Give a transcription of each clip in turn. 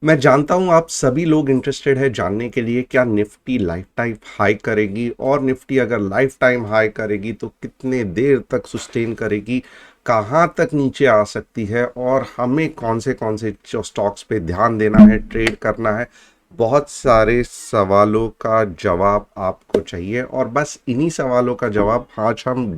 मैं जानता हूं आप सभी लोग इंटरेस्टेड है जानने के लिए क्या निफ्टी लाइफ टाइम हाई करेगी और निफ्टी अगर लाइफ टाइम हाई करेगी तो कितने देर तक सस्टेन करेगी, कहां तक नीचे आ सकती है और हमें कौन से स्टॉक्स पे ध्यान देना है, ट्रेड करना है। बहुत सारे सवालों का जवाब आपको चाहिए और बस इन्हीं सवालों का जवाब आज हम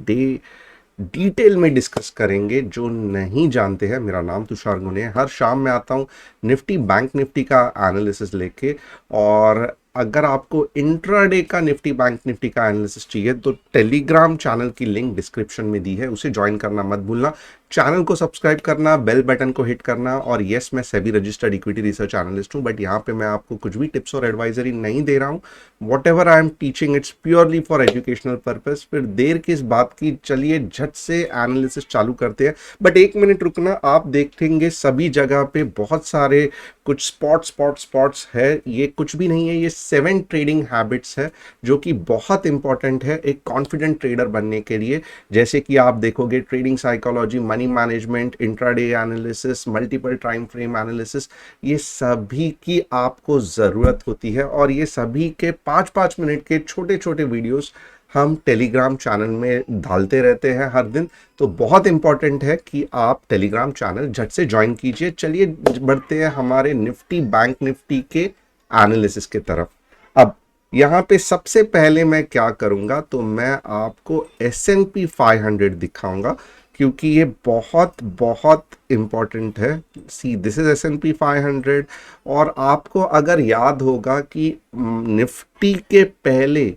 डिटेल में डिस्कस करेंगे। जो नहीं जानते हैं, मेरा नाम तुषार गुने है। हर शाम मैं आता हूँ निफ्टी बैंक निफ्टी का एनालिसिस लेके। और अगर आपको इंट्राडे का निफ्टी बैंक निफ्टी का एनालिसिस चाहिए तो टेलीग्राम चैनल की लिंक डिस्क्रिप्शन में दी है, उसे ज्वाइन करना मत भूलना। चैनल को सब्सक्राइब करना, बेल बटन को हिट करना। और यस, मैं SEBI registered equity research analyst हूँ, बट यहाँ पे मैं आपको कुछ भी टिप्स और एडवाइजरी नहीं दे रहा हूँ। What ever I am teaching it's purely for educational purpose. फिर देर किस बात की, चलिए झट से एनालिसिस चालू करते हैं। बट एक मिनट रुकना, आप देखेंगे सभी जगह पे बहुत सारे कुछ स्पॉट्स है। ये कुछ भी नहीं है, ये 7 ट्रेडिंग हैबिट्स है जो कि बहुत इंपॉर्टेंट है एक कॉन्फिडेंट ट्रेडर बनने के लिए। जैसे कि आप देखोगे trading psychology, money management, intraday analysis, multiple time frame analysis, ये सभी की आपको ज़रूरत होती है। और ये सभी के 5-5 मिनट के छोटे छोटे वीडियोस हम टेलीग्राम चैनल में डालते रहते हैं हर दिन। तो बहुत इंपॉर्टेंट है कि आप टेलीग्राम चैनल झट से ज्वाइन कीजिए। चलिए बढ़ते हैं हमारे निफ्टी बैंक निफ्टी के एनालिसिस की तरफ। अब यहाँ पे सबसे पहले मैं क्या करूंगा, तो मैं आपको S&P 500 दिखाऊंगा क्योंकि ये बहुत बहुत इंपॉर्टेंट है। See this is S&P 500। और आपको अगर याद होगा कि निफ्टी के पहले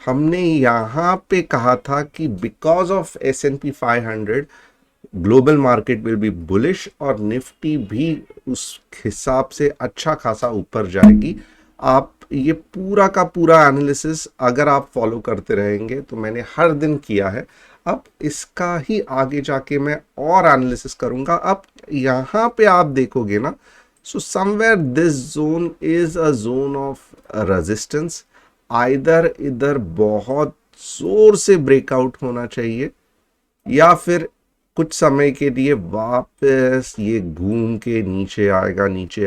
हमने यहाँ पे कहा था कि because of S&P 500 global market will be bullish और निफ्टी भी उस हिसाब से अच्छा खासा ऊपर जाएगी। आप ये पूरा का पूरा एनालिसिस अगर आप फॉलो करते रहेंगे, तो मैंने हर दिन किया है, अब इसका ही आगे जाके मैं और एनालिसिस करूंगा। अब यहाँ पे आप देखोगे ना, so somewhere this zone is a zone of resistance. Either इधर बहुत जोर से ब्रेकआउट होना चाहिए या फिर कुछ समय के लिए वापस ये घूम के नीचे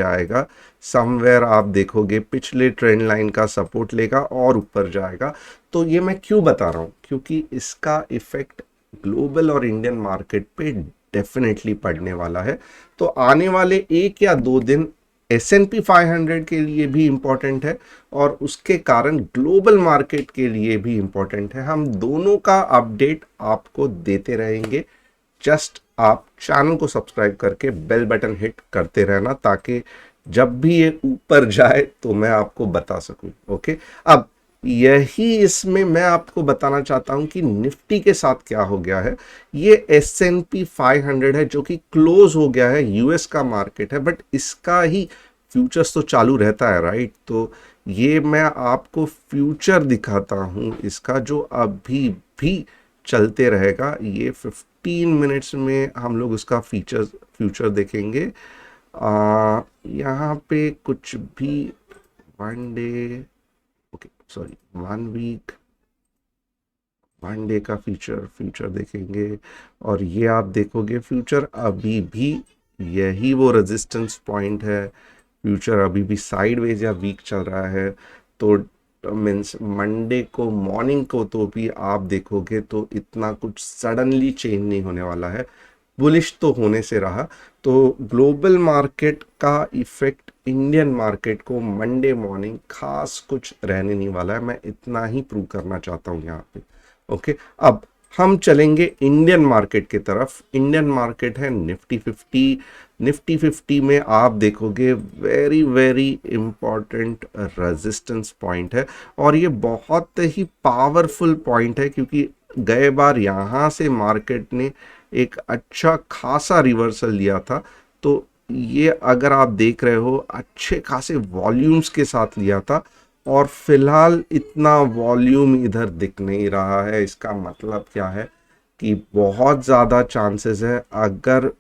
आएगा। समवेयर आप देखोगे पिछले ट्रेंड लाइन का सपोर्ट लेगा और ऊपर जाएगा। तो ये मैं क्यों बता रहा हूँ, क्योंकि इसका इफेक्ट ग्लोबल और इंडियन मार्केट पे डेफिनेटली पड़ने वाला है। तो आने वाले 1 या 2 दिन S&P 500 के लिए भी इंपॉर्टेंट है और उसके कारण ग्लोबल मार्केट के लिए भी इंपॉर्टेंट है। हम दोनों का अपडेट आपको देते रहेंगे। जस्ट आप चैनल को सब्सक्राइब करके बेल बटन हिट करते रहना ताकि जब भी ये ऊपर जाए तो मैं आपको बता सकूं। ओके, अब यही इसमें मैं आपको बताना चाहता हूं कि निफ्टी के साथ क्या हो गया है। ये S&P 500 है जो कि क्लोज हो गया है, यूएस का मार्केट है, बट इसका ही फ्यूचर्स तो चालू रहता है, राइट। तो ये मैं आपको फ्यूचर दिखाता हूं इसका, जो अभी भी चलते रहेगा। ये 15 मिनट्स में हम लोग उसका फ्यूचर देखेंगे। यहाँ पे कुछ भी 1 day, okay sorry 1 week, 1 day का फ्यूचर देखेंगे। और ये आप देखोगे फ्यूचर अभी भी यही वो रेजिस्टेंस पॉइंट है। फ्यूचर अभी भी साइडवेज या वीक चल रहा है। तो मीन्स मंडे को मॉर्निंग को तो भी आप देखोगे तो इतना कुछ सडनली चेंज नहीं होने वाला है, बुलिश तो होने से रहा। तो ग्लोबल मार्केट का इफेक्ट इंडियन मार्केट को मंडे मॉर्निंग खास कुछ रहने नहीं वाला है, मैं इतना ही प्रूव करना चाहता हूँ यहाँ पे। ओके, अब हम चलेंगे इंडियन मार्केट की तरफ। इंडियन मार्केट है निफ्टी 50। निफ्टी 50 में आप देखोगे very very important resistance point है और ये बहुत ही पावरफुल पॉइंट है क्योंकि गए बार यहाँ से मार्केट ने एक अच्छा खासा रिवर्सल लिया था। तो ये अगर आप देख रहे हो अच्छे खासे वॉल्यूम्स के साथ लिया था और फिलहाल इतना वॉल्यूम इधर दिख नहीं रहा है। इसका मतलब क्या है कि बहुत ज़्यादा चांसेस है अगर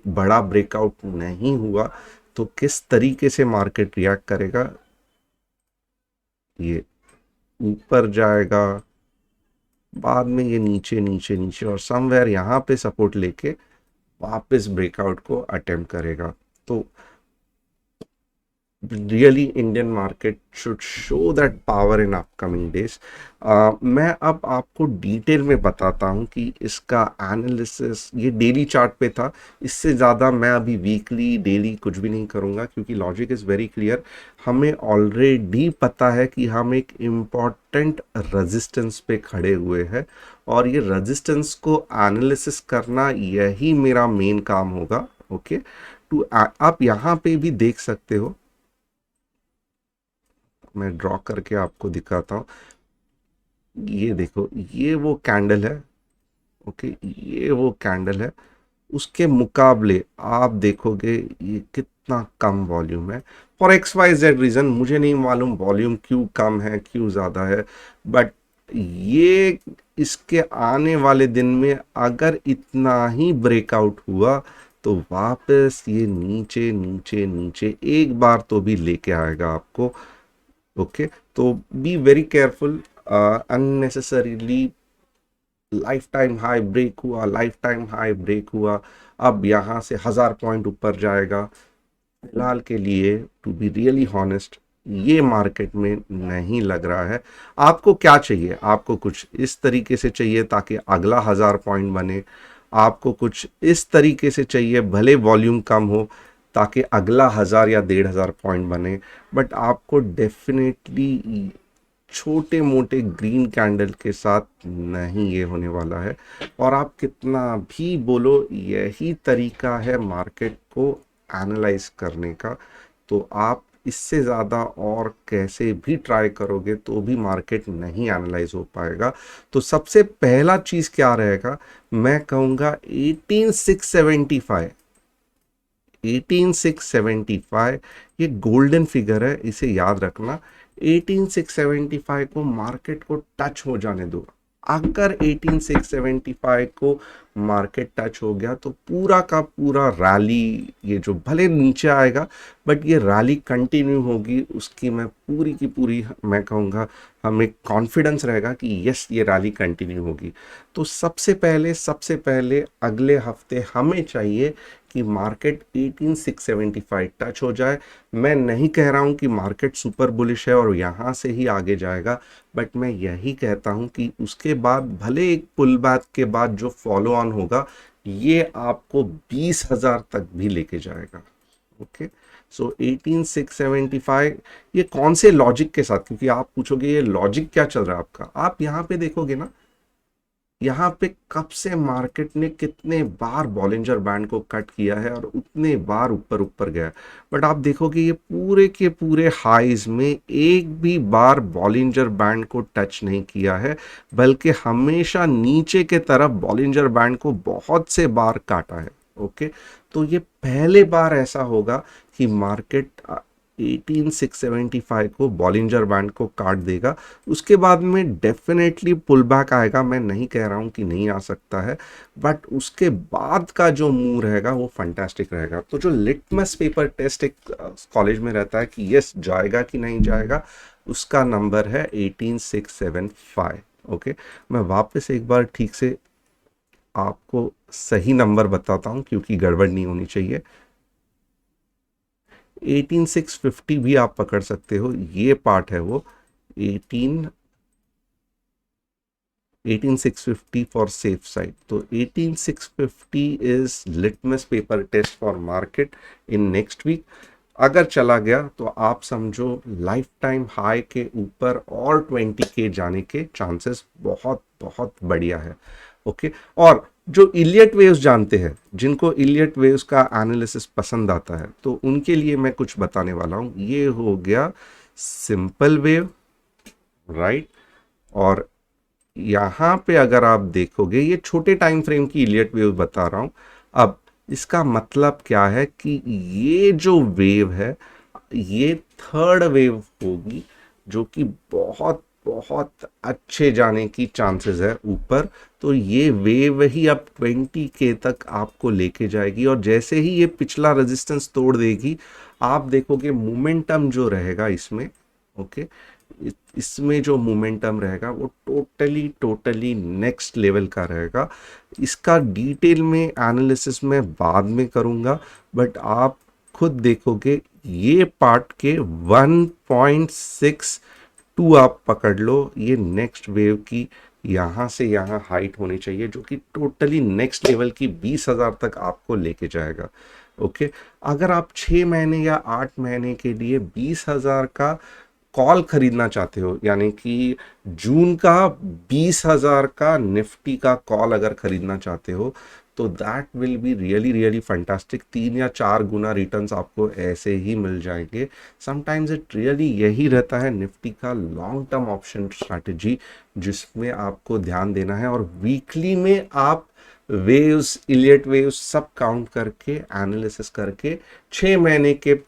बड़ा ब्रेकआउट नहीं हुआ तो किस तरीके से मार्केट रिएक्ट करेगा। ये ऊपर जाएगा, बाद में ये नीचे और समवेयर यहाँ पे सपोर्ट लेके वापस ब्रेकआउट को अटेम्प्ट करेगा। तो really Indian market should show that power in upcoming days. मैं अब आपको डिटेल में बताता हूँ कि इसका एनालिसिस ये डेली चार्ट पे था। इससे ज़्यादा मैं अभी वीकली डेली कुछ भी नहीं करूँगा, क्योंकि लॉजिक इज़ वेरी क्लियर। हमें ऑलरेडी पता है कि हम एक इम्पॉर्टेंट रेजिस्टेंस पे खड़े हुए हैं, और ये रेजिस्टेंस को एनालिसिस करना यही मेरा मेन काम होगा। ओके, टू आप यहाँ पे भी देख सकते हो, मैं ड्रॉ करके आपको दिखाता हूँ। ये देखो, ये वो कैंडल है। ओके, ये वो कैंडल है। उसके मुकाबले आप देखोगे ये कितना कम वॉल्यूम है। For X Y Z reason, मुझे नहीं मालूम वॉल्यूम क्यों कम है क्यों ज़्यादा है, बट ये इसके आने वाले दिन में अगर इतना ही ब्रेकआउट हुआ तो वापस ये नीचे नीचे नीचे एक बार तो भी लेके आएगा आपको। ओके, तो be very careful. Unnecessarily life time high break हुआ, लाइफ टाइम हाई ब्रेक हुआ, अब यहाँ से 1000 पॉइंट ऊपर जाएगा। फिलहाल के लिए टू बी रियली हॉनेस्ट, ये मार्केट में नहीं लग रहा है। आपको क्या चाहिए? आपको कुछ इस तरीके से चाहिए ताकि अगला 1000 पॉइंट बने, आपको कुछ इस तरीके से चाहिए भले वॉल्यूम कम हो ताकि अगला 1000 या 1500 पॉइंट बने, बट आपको डेफिनेटली छोटे मोटे ग्रीन कैंडल के साथ नहीं ये होने वाला है। और आप कितना भी बोलो, यही तरीका है मार्केट को एनालाइज करने का। तो आप इससे ज़्यादा और कैसे भी ट्राई करोगे तो भी मार्केट नहीं एनालाइज हो पाएगा। तो सबसे पहला चीज़ क्या रहेगा, मैं कहूँगा 18675। 18675 ये गोल्डन फिगर है, इसे याद रखना। 18675 को मार्केट को टच हो जाने दो। अगर 18675 को मार्केट टच हो गया तो पूरा का पूरा रैली, ये जो भले नीचे आएगा बट ये रैली कंटिन्यू होगी, उसकी मैं पूरी की पूरी मैं कहूँगा हमें कॉन्फिडेंस रहेगा कि यस ये रैली कंटिन्यू होगी। तो सबसे पहले अगले हफ्ते हमें चाहिए कि मार्केट 18675 टच हो जाए। मैं नहीं कह रहा हूं कि मार्केट सुपर बुलिश है और यहां से ही आगे जाएगा, बट मैं यही कहता हूं कि उसके बाद भले एक पुल बैक के बाद जो फॉलो ऑन होगा ये आपको 20,000 तक भी लेके जाएगा। ओके, सो 18675 ये कौन से लॉजिक के साथ, क्योंकि आप पूछोगे ये लॉजिक क्या चल रहा है आपका, आप यहां पे देखोगे ना, यहाँ पे कब से मार्केट ने कितने बार बॉलिंजर बैंड को कट किया है और उतने बार ऊपर ऊपर गया है। बट आप देखोगे ये पूरे के पूरे हाईज में एक भी बार बॉलिंजर बैंड को टच नहीं किया है, बल्कि हमेशा नीचे के तरफ बॉलिंजर बैंड को बहुत से बार काटा है। ओके, तो ये पहले बार ऐसा होगा कि मार्केट 18675 को बॉलिंजर बैंड को काट देगा। उसके बाद में डेफिनेटली पुल बैक आएगा, मैं नहीं कह रहा हूं कि नहीं आ सकता है, बट उसके बाद का जो मूव रहेगा वो फंटास्टिक रहेगा। तो जो लिटमस पेपर टेस्ट एक कॉलेज में रहता है कि यस जाएगा कि नहीं जाएगा, उसका नंबर है 18675। ओके, मैं वापस एक बार ठीक से आपको सही नंबर बताता हूं क्योंकि गड़बड़ नहीं होनी चाहिए। 18650 भी आप पकड़ सकते हो, ये पार्ट है वो 18650 फॉर सेफ साइड। तो 18650 is litmus paper test for market in next week. अगर चला गया तो आप समझो लाइफ टाइम हाई के ऊपर और 20 के जाने के चांसेस बहुत बहुत बढ़िया है। ओके, और जो इलियट वेव्स जानते हैं, जिनको इलियट वेव्स का एनालिसिस पसंद आता है, तो उनके लिए मैं कुछ बताने वाला हूं। ये हो गया सिंपल वेव, राइट, और यहां पे अगर आप देखोगे ये छोटे टाइम फ्रेम की इलियट वेव बता रहा हूं। अब इसका मतलब क्या है कि ये जो वेव है ये थर्ड वेव होगी, जो कि बहुत बहुत अच्छे जाने की चांसेस है ऊपर। तो ये वेव ही अब 20 के तक आपको लेके जाएगी, और जैसे ही ये पिछला रेजिस्टेंस तोड़ देगी आप देखोगे मोमेंटम जो रहेगा इसमें, ओके, इसमें जो मोमेंटम रहेगा वो टोटली टोटली नेक्स्ट लेवल का रहेगा। इसका डिटेल में एनालिसिस मैं बाद में करूंगा, बट आप खुद देखोगे ये पार्ट के 1.62 आप पकड़ लो, ये नेक्स्ट वेव की यहाँ से यहाँ हाइट होनी चाहिए, जो कि टोटली नेक्स्ट लेवल की 20,000 तक आपको लेके जाएगा। ओके, अगर आप 6 महीने या 8 महीने के लिए 20,000 का कॉल खरीदना चाहते हो, यानी कि जून का 20,000 का निफ्टी का कॉल अगर खरीदना चाहते हो, तो that will be really really fantastic. 3 या 4 गुना रिटर्न्स आपको ऐसे ही मिल जाएंगे। समटाइम्स इट रियली यही रहता है निफ्टी का लॉन्ग टर्म ऑप्शन स्ट्रैटेजी, जिसमें आपको ध्यान देना है। और वीकली में आप वेव्स, इलियट वेव्स सब काउंट करके, एनालिसिस करके 6 महीने के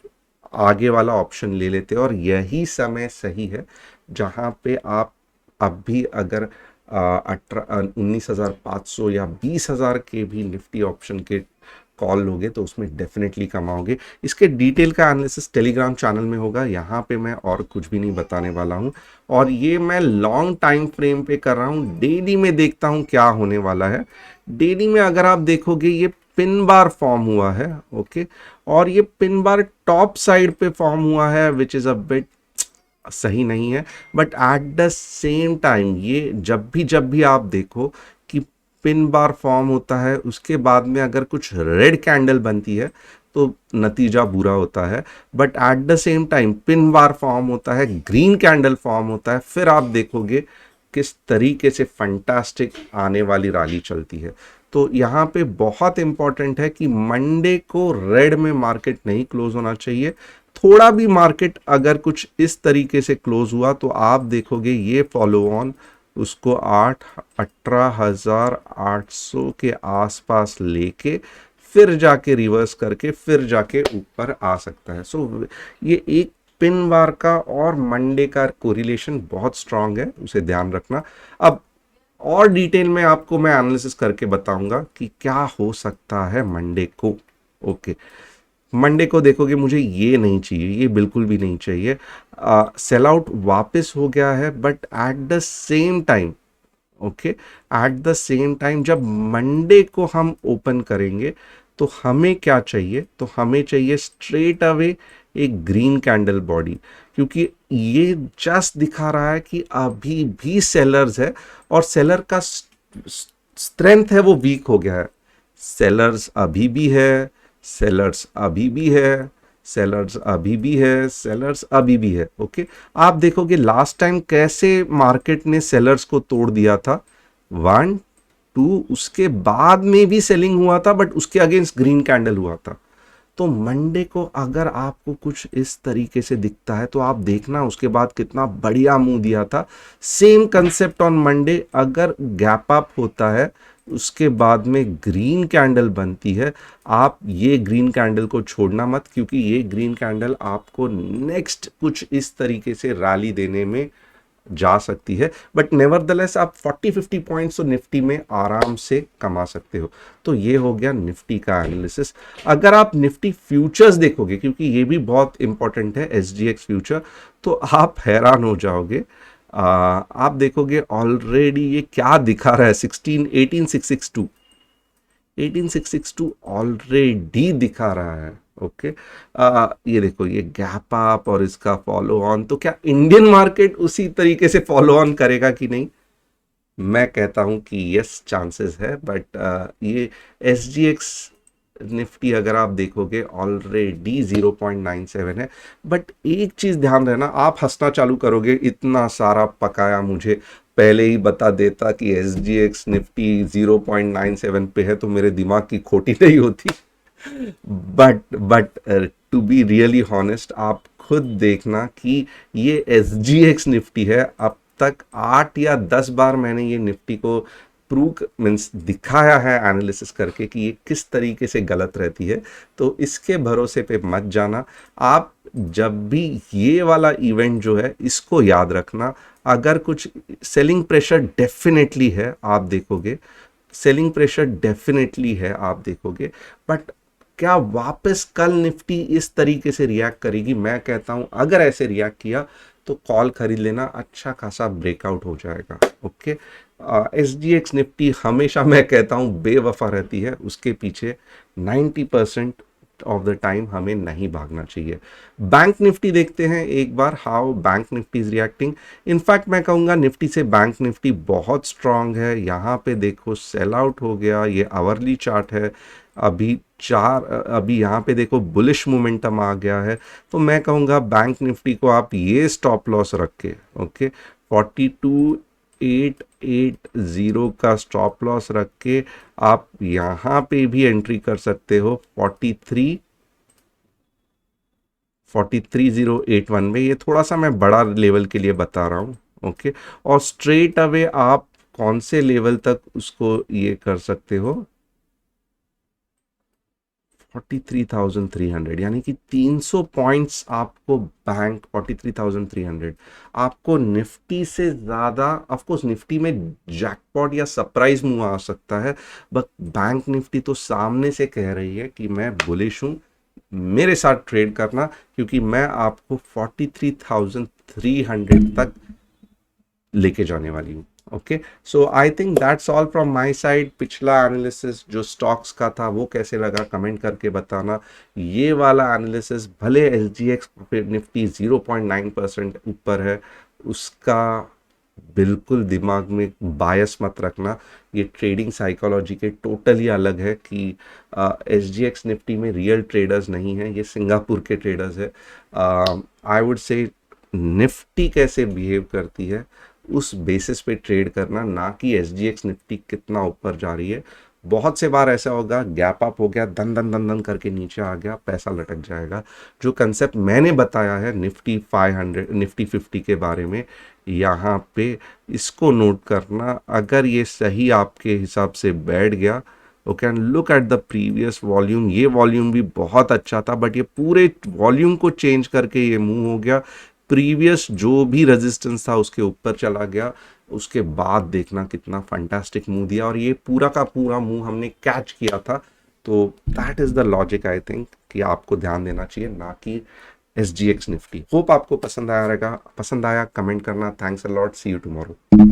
आगे वाला ऑप्शन ले लेते हैं। और यही समय सही है जहां पे आप अब भी अगर 19,500 या 20,000 के भी निफ्टी ऑप्शन के कॉल लोगे तो उसमें डेफिनेटली कमाओगे। इसके डिटेल का एनालिसिस टेलीग्राम चैनल में होगा, यहाँ पे मैं और कुछ भी नहीं बताने वाला हूँ। और ये मैं लॉन्ग टाइम फ्रेम पे कर रहा हूँ, डेली में देखता हूँ क्या होने वाला है। डेली में अगर आप देखोगे ये पिन बार फॉर्म हुआ है, ओके, और ये पिन बार टॉप साइड पे फॉर्म हुआ है, विच इज अ बिट सही नहीं है। But at the same time ये जब भी आप देखो कि पिन बार फॉर्म होता है, उसके बाद में अगर कुछ रेड कैंडल बनती है तो नतीजा बुरा होता है। But at the same time pin bar form होता है, ग्रीन कैंडल फॉर्म होता है, फिर आप देखोगे किस तरीके से फंटास्टिक आने वाली रैली चलती है। तो यहाँ पे बहुत इंपॉर्टेंट है कि मंडे को रेड में मार्केट नहीं क्लोज होना चाहिए। थोड़ा भी मार्केट अगर कुछ इस तरीके से क्लोज हुआ तो आप देखोगे ये फॉलो ऑन उसको 18,800 के आसपास लेके फिर जाके रिवर्स करके फिर जाके ऊपर आ सकता है। सो ये एक पिन बार का और मंडे का कोरिलेशन बहुत स्ट्रांग है, उसे ध्यान रखना। अब और डिटेल में आपको मैं एनालिसिस करके बताऊंगा कि क्या हो सकता है मंडे को। ओके, मंडे को देखोगे मुझे ये नहीं चाहिए, ये बिल्कुल भी नहीं चाहिए। सेल आउट वापस हो गया है, but at the same time, okay, at the same time जब मंडे को हम ओपन करेंगे तो हमें क्या चाहिए, तो हमें चाहिए स्ट्रेट अवे एक ग्रीन कैंडल बॉडी, क्योंकि ये जस्ट दिखा रहा है कि अभी भी सेलर्स है और सेलर का स्ट्रेंथ है वो वीक हो गया है। सेलर्स अभी भी है, सेलर्स अभी भी है, सेलर्स अभी भी है, सेलर्स अभी भी है। ओके, आप देखोगे लास्ट टाइम कैसे मार्केट ने सेलर्स को तोड़ दिया था, 1 2, उसके बाद में भी सेलिंग हुआ था, बट उसके अगेंस्ट ग्रीन कैंडल हुआ था। तो मंडे को अगर आपको कुछ इस तरीके से दिखता है तो आप देखना उसके बाद कितना बढ़िया मुंह दिया था। सेम कंसेप्ट ऑन मंडे, अगर गैप अप होता है उसके बाद में ग्रीन कैंडल बनती है, आप ये ग्रीन कैंडल को छोड़ना मत, क्योंकि ये ग्रीन कैंडल आपको नेक्स्ट कुछ इस तरीके से रैली देने में जा सकती है। बट नेवरदलेस आप 40-50 पॉइंट्स तो निफ्टी में आराम से कमा सकते हो। तो ये हो गया निफ्टी का एनालिसिस। अगर आप निफ्टी फ्यूचर्स देखोगे, क्योंकि ये भी बहुत इंपॉर्टेंट है, SGX फ्यूचर, तो आप हैरान हो जाओगे। आप देखोगे ऑलरेडी ये क्या दिखा रहा है, 18662 18662 ऑलरेडी दिखा रहा है। ओके, ये देखो ये गैप अप और इसका फॉलो ऑन, तो क्या इंडियन मार्केट उसी तरीके से फॉलो ऑन करेगा कि नहीं? मैं कहता हूं कि यस, चांसेस है। बट ये SGX निफ्टी अगर आप देखोगे ऑलरेडी 0.97 है। बट एक चीज ध्यान रहना, आप हंसना चालू करोगे, इतना सारा पकाया मुझे, पहले ही बता देता कि SGX निफ्टी 0.97 पे है तो मेरे दिमाग की खोटी नहीं होती। But to be really honest, आप खुद देखना कि ये SGX निफ्टी है, अब तक 8 या 10 बार मैंने ये निफ्टी को प्रूव मीन्स दिखाया है एनालिसिस करके कि ये किस तरीके से गलत रहती है। तो इसके भरोसे पे मत जाना। आप जब भी ये वाला इवेंट जो है इसको याद रखना, अगर कुछ सेलिंग प्रेशर डेफिनेटली है, आप देखोगे सेलिंग प्रेशर डेफिनेटली है, आप देखोगे। बट क्या वापस कल निफ्टी इस तरीके से रिएक्ट करेगी? मैं कहता हूं अगर ऐसे रिएक्ट किया तो कॉल खरीद लेना, अच्छा खासा ब्रेकआउट हो जाएगा। ओके, SGX निफ्टी हमेशा मैं कहता हूं बेवफा रहती है, उसके पीछे 90% ऑफ द टाइम हमें नहीं भागना चाहिए। बैंक निफ्टी देखते हैं एक बार, how bank Nifty is reacting. In fact मैं कहूँगा निफ्टी से बैंक निफ्टी बहुत स्ट्रांग है। यहाँ पे देखो सेल आउट हो गया, ये आवरली चार्ट है। अभी यहाँ पे देखो बुलिश मोमेंटम आ गया है। तो मैं कहूँगा बैंक निफ्टी को आप ये स्टॉप लॉस रख के, ओके, 42,880 का स्टॉप लॉस रख के आप यहाँ पे भी एंट्री कर सकते हो 43,081 में। ये थोड़ा सा मैं बड़ा लेवल के लिए बता रहा हूँ, ओके। और स्ट्रेट अवे आप कौन से लेवल तक उसको ये कर सकते हो, 43,300, यानी कि 300 पॉइंट्स आपको बैंक 43,300 आपको निफ्टी से ज़्यादा। ऑफकोर्स निफ्टी में जैकपॉट या सरप्राइज मूव आ सकता है, बट बैंक निफ्टी तो सामने से कह रही है कि मैं बुलिश हूँ, मेरे साथ ट्रेड करना, क्योंकि मैं आपको 43,300 तक लेके जाने वाली हूँ। Okay, so I think that's all from my side. पिछला एनालिसिस जो स्टॉक्स का था वो कैसे लगा कमेंट करके बताना। ये वाला एनालिसिस भले SGX निफ्टी 0.9% ऊपर है, उसका बिल्कुल दिमाग में बायस मत रखना। ये ट्रेडिंग साइकोलॉजी के टोटली अलग है कि SGX निफ्टी में रियल ट्रेडर्स नहीं है, ये सिंगापुर के ट्रेडर्स है। आई वुड से निफ्टी कैसे बिहेव करती है उस बेसिस पे ट्रेड करना, ना कि SGX निफ्टी कितना ऊपर जा रही है। बहुत से बार ऐसा होगा, गैप अप हो गया, दन दन दन दन करके नीचे आ गया, पैसा लटक जाएगा। जो कंसेप्ट मैंने बताया है निफ्टी 500 निफ्टी 50 के बारे में, यहाँ पे इसको नोट करना। अगर ये सही आपके हिसाब से बैठ गया, you can look at the previous volume. ये वॉल्यूम भी बहुत अच्छा था, बट ये पूरे वॉल्यूम को चेंज करके ये मूव हो गया। प्रीवियस जो भी रेजिस्टेंस था उसके ऊपर चला गया, उसके बाद देखना कितना फंटास्टिक मूव दिया, और ये पूरा का पूरा मूव हमने कैच किया था। तो that is the logic I think कि आपको ध्यान देना चाहिए, ना कि SGX निफ्टी। होप आपको पसंद आया रहेगा, पसंद आया कमेंट करना। Thanks a lot, see you tomorrow.